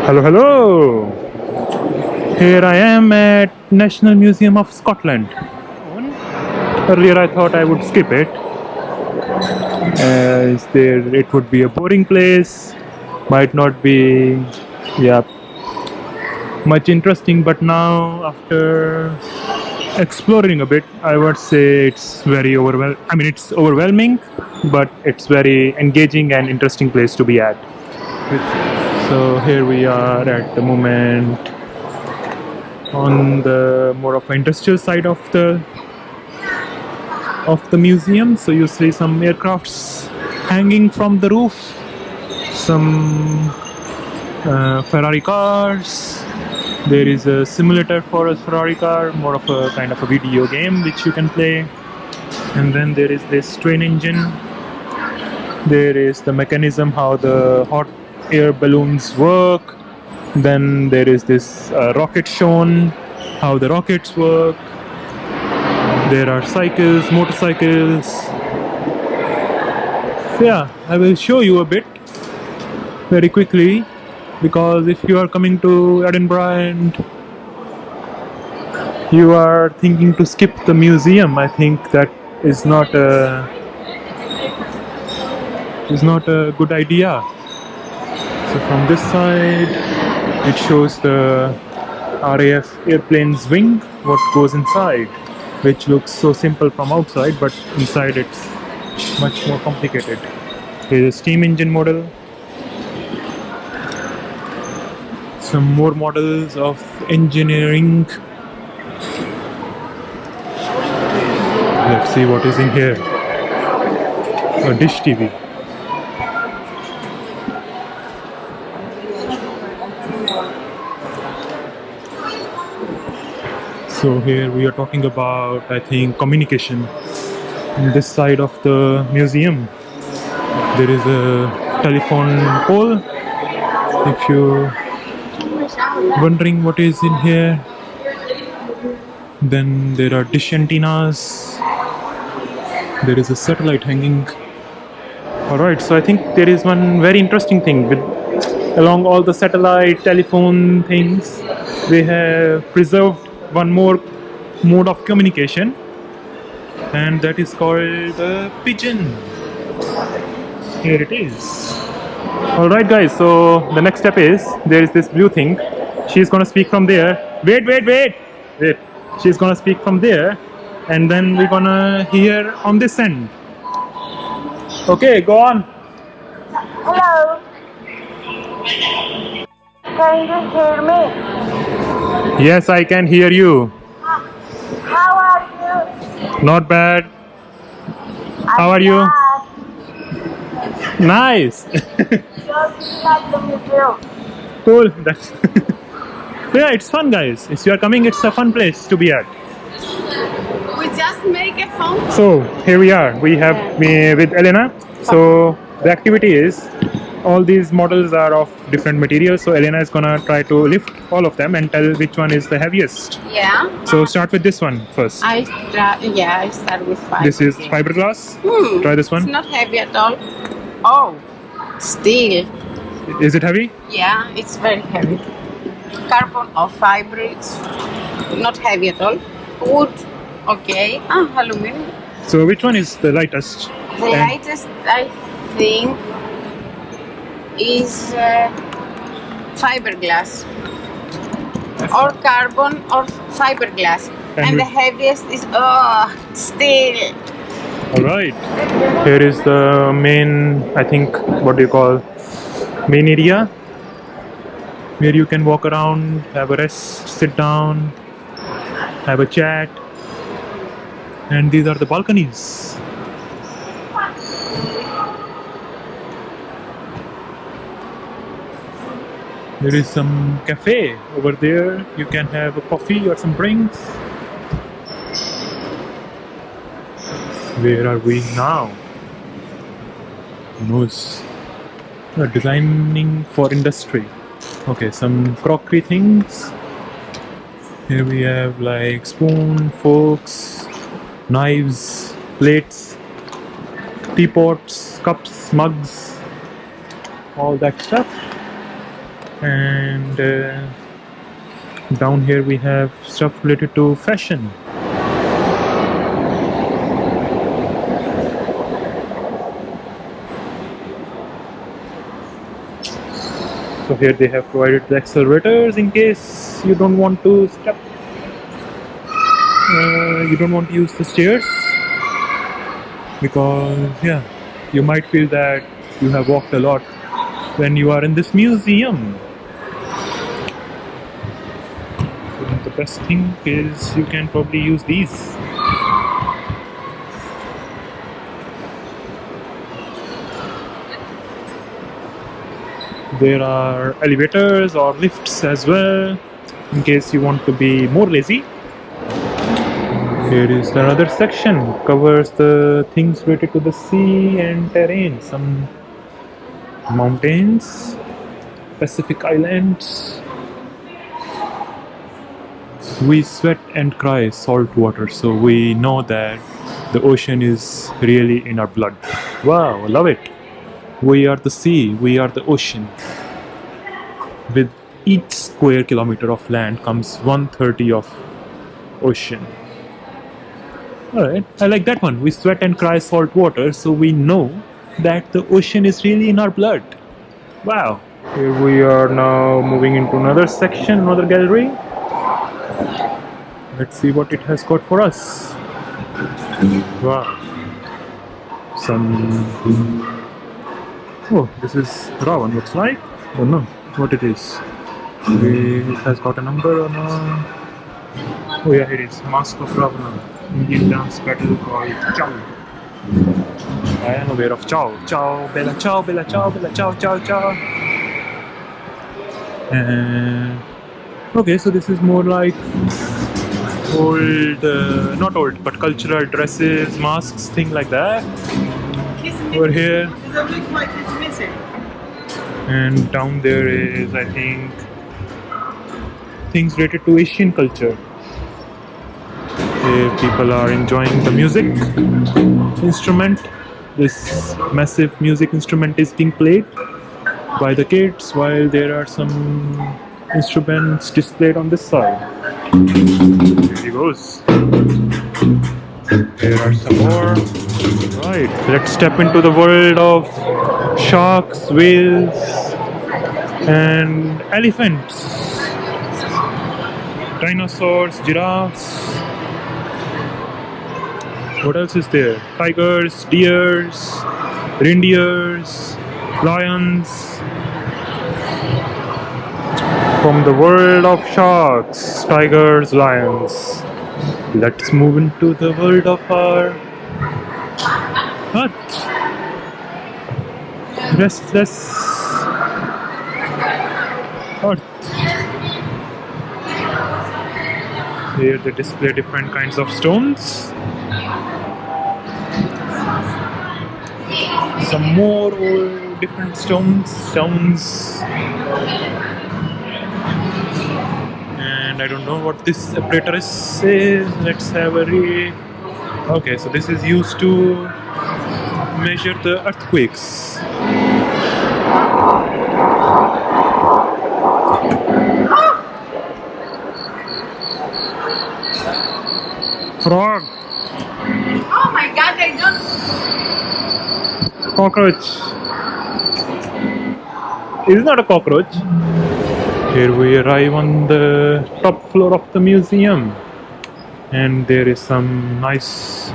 Hello, hello. Here I am at National Museum of Scotland. Earlier I thought I would skip it, as there it would be a boring place, might not be, yeah, much interesting. But now, after exploring a bit, I would say it's very overwhelming. I mean, it's overwhelming, but it's very engaging and interesting place to be at. So here we are at the moment on the more of industrial side of the museum. So you see some aircrafts hanging from the roof, some Ferrari cars. There is a simulator for a Ferrari car, more of a kind of a video game which you can play. And then there is this train engine. There is the mechanism how the hot air balloons work. Then there is this rocket shown, how the rockets work. There are cycles, motorcycles. So yeah, I will show you a bit very quickly, because if you are coming to Edinburgh and you are thinking to skip the museum, I think that is not a good idea. So from this side, it shows the RAF airplane's wing, what goes inside, which looks so simple from outside, but inside it's much more complicated. Here's a steam engine model. Some more models of engineering. Let's see what is in here. A dish TV. So here we are talking about, I think, communication. On this side of the museum, there is a telephone pole. If you're wondering what is in here, then there are dish antennas. There is a satellite hanging. Alright, so I think there is one very interesting thing with along all the satellite telephone things, they have preserved one more mode of communication, and that is called the pigeon. Here it is. Alright guys, so the next step is, there is this blue thing. She's gonna speak from there. Wait. She's gonna speak from there, and then we're gonna hear on this end. Okay, go on. Hello. Can you hear me? Yes, I can hear you. How are you? Not bad. How are you? Nice. You're at the museum. Cool. That's so yeah, it's fun, guys. If you are coming, it's a fun place to be at. We just make a phone call. So here we are. We have me with Elena. So the activity is, all these models are of different materials. So Elena is gonna try to lift all of them and tell which one is the heaviest. Yeah. So start with this one first. I start with five. This is fiberglass. Try this It's one. not heavy at all. Oh, steel. Is it heavy? Yeah, it's very heavy. Carbon or fiber, it's not heavy at all. Wood, okay. Aluminum. So which one is the lightest? The And- lightest, I think, is fiberglass. Or carbon or fiberglass. And And the we- heaviest is steel. Alright. Here is the main, I think, what do you call, main area, where you can walk around, have a rest, sit down, have a chat. And these are the balconies. There is some cafe over there. You can have a coffee or some drinks. Where are we now? Who knows? Designing for industry. Okay, some crockery things. Here we have like spoon, forks, knives, plates, teapots, cups, mugs, all that stuff. And down here we have stuff related to fashion. So here they have provided the accelerators in case you don't want to step, you don't want to use the stairs, because yeah, you might feel that you have walked a lot when you are in this museum. The best thing is you can probably use these. There are elevators or lifts as well, in case you want to be more lazy. Here is another section, covers the things related to the sea and terrain, some mountains, Pacific Islands. We sweat and cry salt water, so we know that the ocean is really in our blood. Wow, I love it. We are the sea, we are the ocean. With each square kilometer of land comes 130 of ocean. Alright, I like that one. We sweat and cry salt water, so we know that the ocean is really in our blood. Wow. Here we are now moving into another section, another gallery. Let's see what it has got for us. Wow. Oh, this is Ravan, looks like. Don't know what it is. It has got a number or no? Oh yeah, it is. Mask of Ravana. Indian dance battle called Chow. I am aware of Chow. Chow, Bella Chow, Bella Chow, Bella Chow, Chow, Chow. And okay, so this is more like old, not old, but cultural dresses, masks, thing like that. Over here. And down there is, I think, things related to Asian culture. Here people are enjoying the music instrument. This massive music instrument is being played by the kids, while there are some instruments displayed on this side. Here he goes. There are some more. Right, let's step into the world of sharks, whales, and elephants, dinosaurs, giraffes. What else is there? Tigers, deers, reindeers, lions. From the world of sharks, tigers, lions, let's move into the world of our hut. Restless earth. Here they display different kinds of stones. Some more old different stones. And I don't know what this apparatus is. Let's have a read. Okay, so this is used to measure the earthquakes. Frog. Oh my god, I don't. Cockroach. It's not a cockroach. Here we arrive on the top floor of the museum, and there is some nice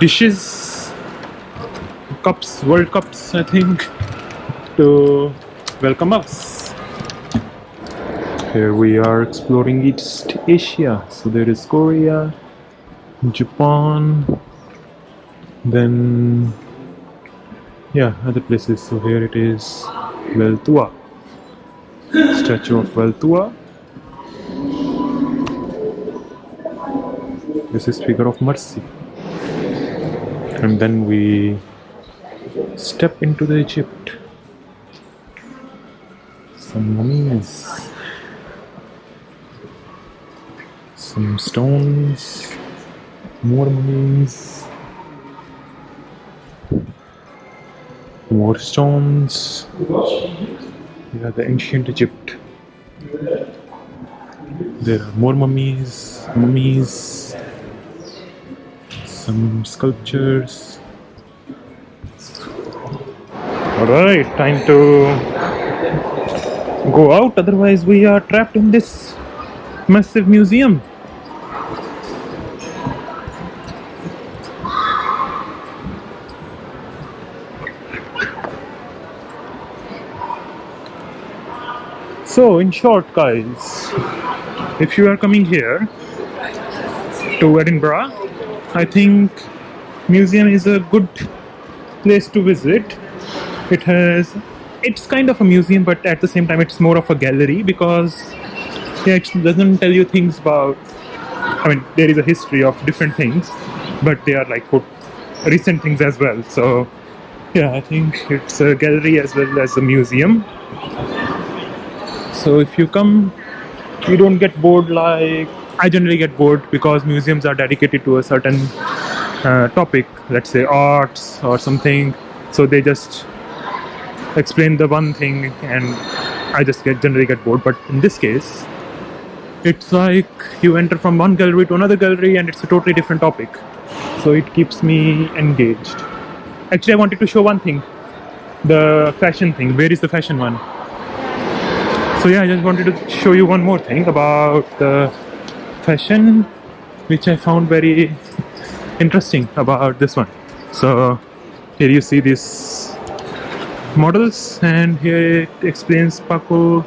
dishes, cups, world cups, I think, to welcome us. Here we are exploring East Asia. So there is Korea, Japan, then yeah, other places. So here it is Weltua, statue of Weltua. This is figure of mercy. And then we step into the Egypt. Some mummies, some stones, more mummies, more stones. Yeah, the ancient Egypt. There are more mummies, some sculptures. Alright, time to go out, otherwise, we are trapped in this massive museum. So, in short, guys, if you are coming here to Edinburgh, I think museum is a good place to visit. It's kind of a museum, but at the same time it's more of a gallery, because yeah, it doesn't tell you things about, I mean, there is a history of different things, but they are like put recent things as well. So yeah, I think it's a gallery as well as a museum. So if you come, you don't get bored. Like I generally get bored because museums are dedicated to a certain topic, let's say arts or something. So they just explain the one thing, and I just generally get bored. But in this case, it's like you enter from one gallery to another gallery, and it's a totally different topic. So it keeps me engaged. Actually, I wanted to show one thing, the fashion thing. Where is the fashion one? So yeah, I just wanted to show you one more thing about the fashion, which I found very interesting about this one. So here you see these models, and here it explains Paco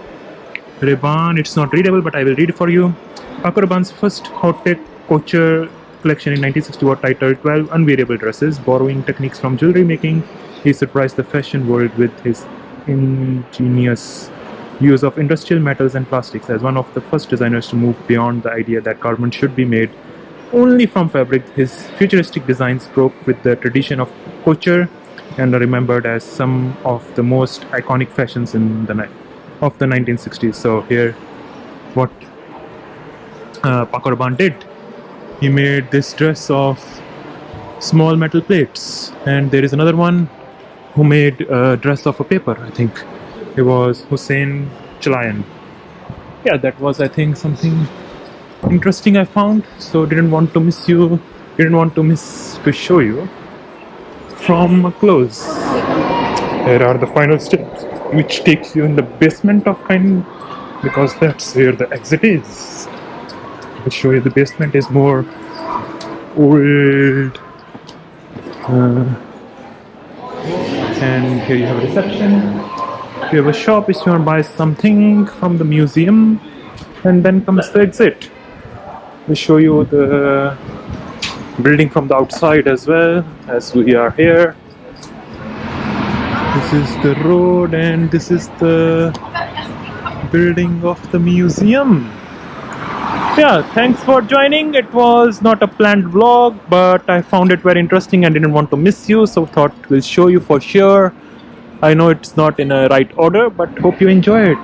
Rabanne. It's not readable, but I will read it for you. Paco Rabanne's first haute couture collection in 1960 was titled 12 Unwearable Dresses. Borrowing techniques from jewelry making, he surprised the fashion world with his ingenious use of industrial metals and plastics. As one of the first designers to move beyond the idea that garments should be made only from fabric, his futuristic designs broke with the tradition of couture and are remembered as some of the most iconic fashions in of the 1960s. So here, what Paco Rabanne did, he made this dress of small metal plates, and there is another one who made a dress of a paper. I think it was Hussein Chalayan. Yeah, that was, I think, something interesting I found. So didn't want to miss to show you from close. Here are the final steps, which takes you in the basement of because that's where the exit is. I'll show you the basement is more old. And here you have a reception. You have a shop if you want to buy something from the museum, and then comes the exit. We'll show you the building from the outside as well, as we are here. This is the road, and this is the building of the museum. Yeah, thanks for joining. It was not a planned vlog, but I found it very interesting and didn't want to miss you, so thought we'll show you for sure. I know it's not in a right order, but hope you enjoy it.